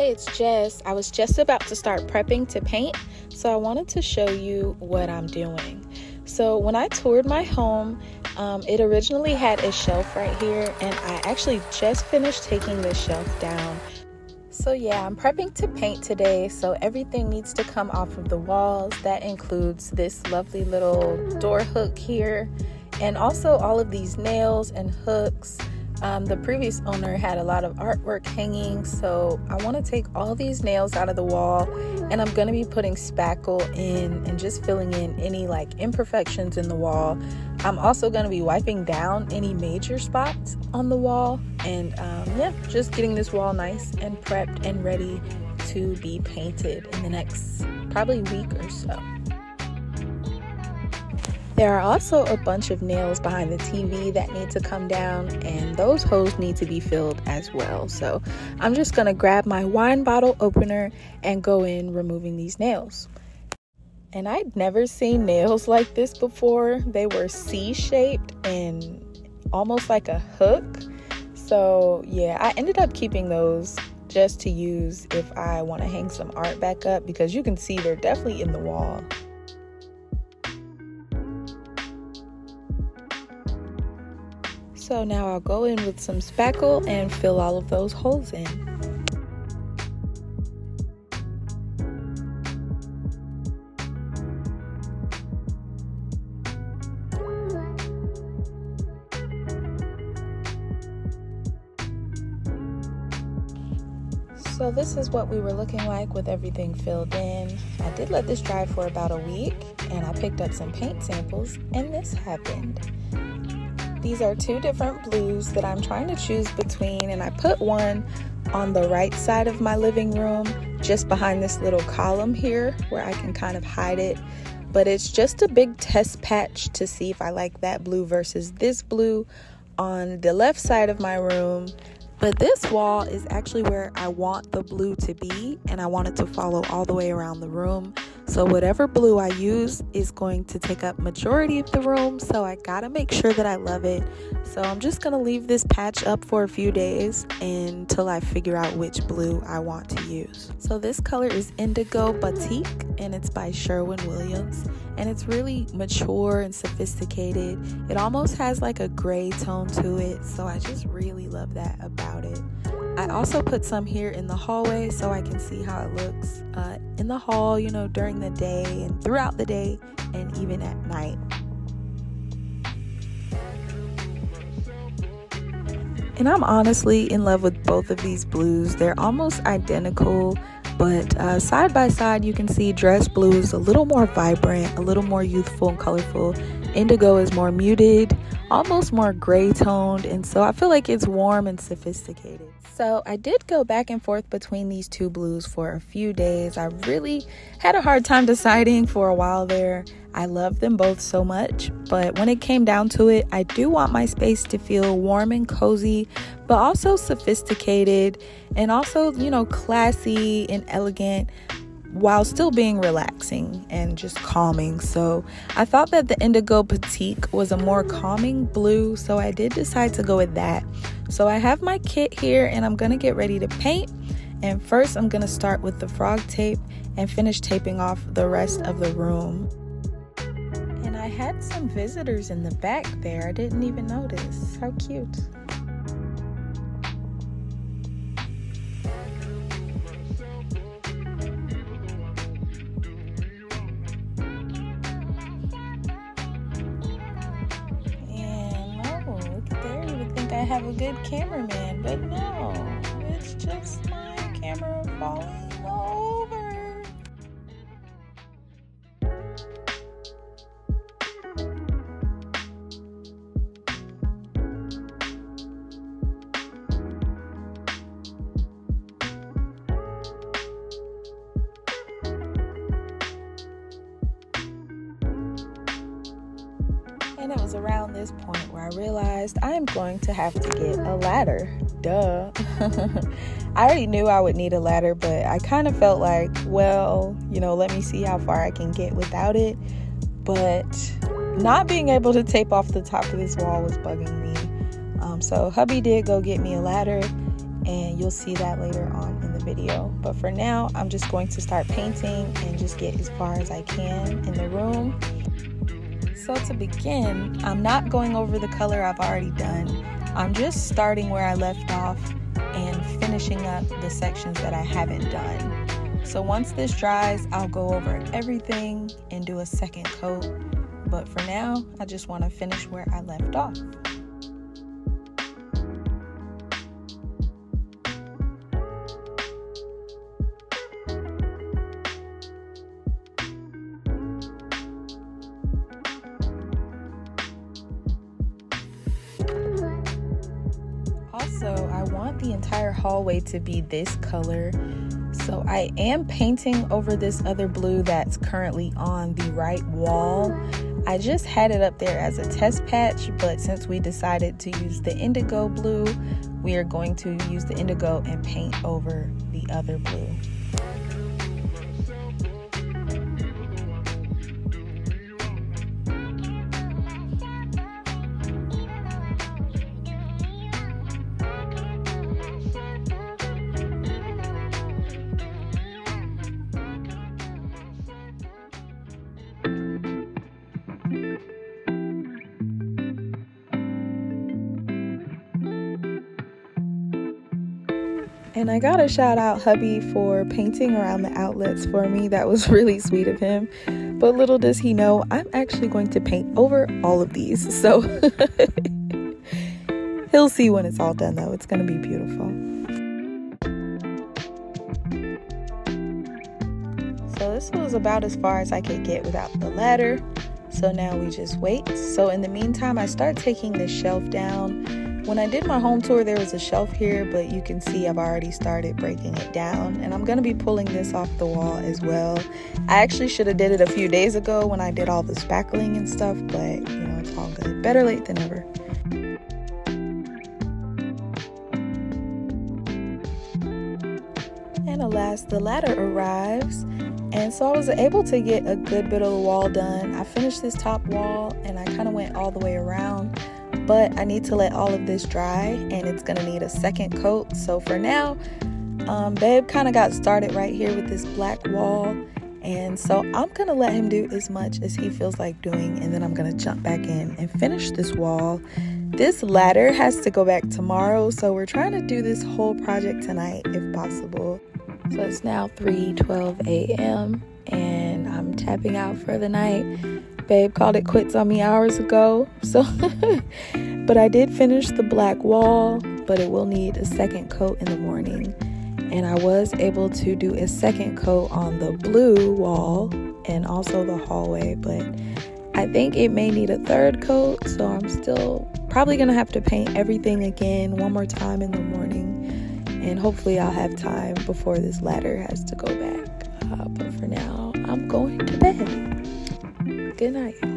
Hey, it's Jess. I was just about to start prepping to paint, so I wanted to show you what I'm doing. So when I toured my home, it originally had a shelf right here, and I actually just finished taking this shelf down. So yeah, I'm prepping to paint today, so everything needs to come off of the walls. That includes this lovely little door hook here, and also all of these nails and hooks. The previous owner had a lot of artwork hanging, so I want to take all these nails out of the wall, and I'm going to be putting spackle in and just filling in any like imperfections in the wall. I'm also going to be wiping down any major spots on the wall, and yeah, just getting this wall nice and prepped and ready to be painted in the next probably week or so. There are also a bunch of nails behind the TV that need to come down, and those holes need to be filled as well. So I'm just gonna grab my wine bottle opener and go in removing these nails. And I'd never seen nails like this before. They were C-shaped and almost like a hook. So yeah, I ended up keeping those just to use if I want to hang some art back up, because you can see they're definitely in the wall. So now I'll go in with some spackle and fill all of those holes in. So this is what we were looking like with everything filled in. I did let this dry for about a week, and I picked up some paint samples, and this happened. These are two different blues that I'm trying to choose between, and I put one on the right side of my living room, just behind this little column here where I can kind of hide it. But it's just a big test patch to see if I like that blue versus this blue on the left side of my room. But this wall is actually where I want the blue to be, and I want it to follow all the way around the room. So whatever blue I use is going to take up majority of the room, so I gotta make sure that I love it. So I'm just gonna leave this patch up for a few days until I figure out which blue I want to use. So this color is Indigo Batik, and it's by Sherwin, and it's really mature and sophisticated. It almost has like a gray tone to it, so I just really love that about it. I also put some here in the hallway so I can see how it looks in the hall, you know, during the day and throughout the day and even at night. And I'm honestly in love with both of these blues. They're almost identical, but side by side you can see dress blue is a little more vibrant, a little more youthful and colorful. Indigo is more muted, almost more gray toned, and so I feel like it's warm and sophisticated. So I did go back and forth between these two blues for a few days. I really had a hard time deciding for a while there. I love them both so much, but when it came down to it, I do want my space to feel warm and cozy, but also sophisticated and also, you know, classy and elegant, while still being relaxing and just calming. So I thought that the Indigo Batik was a more calming blue, so I did decide to go with that. So I have my kit here, and I'm gonna get ready to paint. And first I'm gonna start with the frog tape and finish taping off the rest of the room. And I had some visitors in the back there. I didn't even notice. How cute. I have a good cameraman, but no, it's just my camera falling over. And it was around this point where I realized I'm going to have to get a ladder. Duh. I already knew I would need a ladder, but I kind of felt like, well, you know, let me see how far I can get without it. But not being able to tape off the top of this wall was bugging me. So hubby did go get me a ladder, and you'll see that later on in the the video. But for now, I'm just going to start painting and just get as far as I can in the room. So to begin, I'm not going over the color I've already done. I'm just starting where I left off and finishing up the sections that I haven't done. So once this dries, I'll go over everything and do a second coat. But for now, I just want to finish where I left off. Also, I want the entire hallway to be this color. So I am painting over this other blue that's currently on the right wall. I just had it up there as a test patch, but since we decided to use the indigo blue, we are going to use the indigo and paint over the other blue. And I gotta shout out hubby for painting around the outlets for me. That was really sweet of him. But little does he know, I'm actually going to paint over all of these. So he'll see when it's all done though. It's gonna be beautiful. So this was about as far as I could get without the ladder. So now we just wait. So in the meantime, I start taking this shelf down. When I did my home tour, there was a shelf here, but you can see I've already started breaking it down, and I'm going to be pulling this off the wall as well. I actually should have did it a few days ago when I did all the spackling and stuff, but you know, it's all good. Better late than never. And alas, the ladder arrives, and so I was able to get a good bit of the wall done. I finished this top wall, and I kind of went all the way around. But I need to let all of this dry, and it's gonna need a second coat. So for now, babe kind of got started right here with this black wall, and so I'm gonna let him do as much as he feels like doing, and then I'm gonna jump back in and finish this wall. This ladder has to go back tomorrow, so we're trying to do this whole project tonight if possible. So it's now 3:12 a.m. and I'm tapping out for the night. Babe called it quits on me hours ago, so but I did finish the black wall, but it will need a second coat in the morning. And I was able to do a second coat on the blue wall and also the hallway, but I think it may need a third coat, so I'm still probably gonna have to paint everything again one more time in the morning, and hopefully I'll have time before this ladder has to go back. But for now, I'm going to bed. Good night, y'all.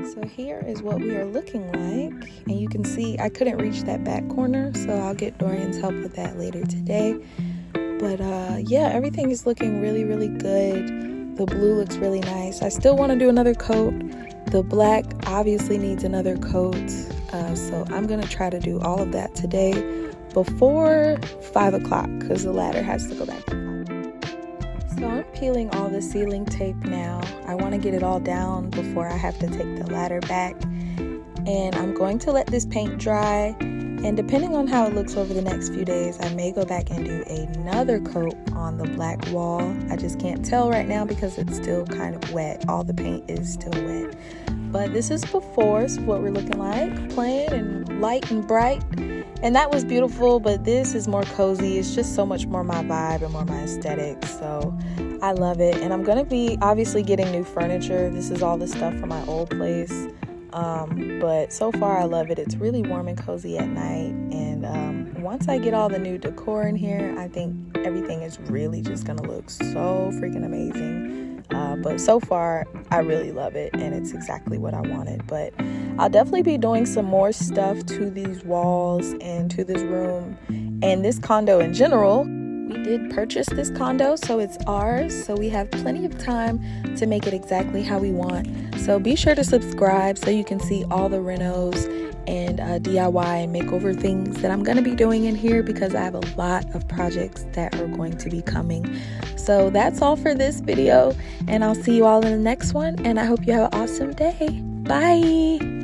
So here is what we are looking like, and you can see I couldn't reach that back corner, so I'll get Dorian's help with that later today. But yeah, everything is looking really, really good. The blue looks really nice. I still want to do another coat. The black obviously needs another coat. So I'm gonna try to do all of that today before 5 o'clock because the ladder has to go back. So I'm peeling all the ceiling tape now. I want to get it all down before I have to take the ladder back. And I'm going to let this paint dry. And depending on how it looks over the next few days, I may go back and do another coat on the black wall. I just can't tell right now because it's still kind of wet. All the paint is still wet. But this is before, so what we're looking like, plain and light and bright. And that was beautiful, but this is more cozy. It's just so much more my vibe and more my aesthetic. So I love it. And I'm going to be obviously getting new furniture. This is all the stuff from my old place. But so far I love it. It's really warm and cozy at night. And once I get all the new decor in here, I think everything is really just going to look so freaking amazing. But so far, I really love it, and it's exactly what I wanted. But I'll definitely be doing some more stuff to these walls and to this room and this condo in general. We did purchase this condo, so it's ours. So we have plenty of time to make it exactly how we want. So be sure to subscribe so you can see all the renos and DIY and makeover things that I'm going to be doing in here, because I have a lot of projects that are going to be coming. So that's all for this video, and I'll see you all in the next one, and I hope you have an awesome day. Bye!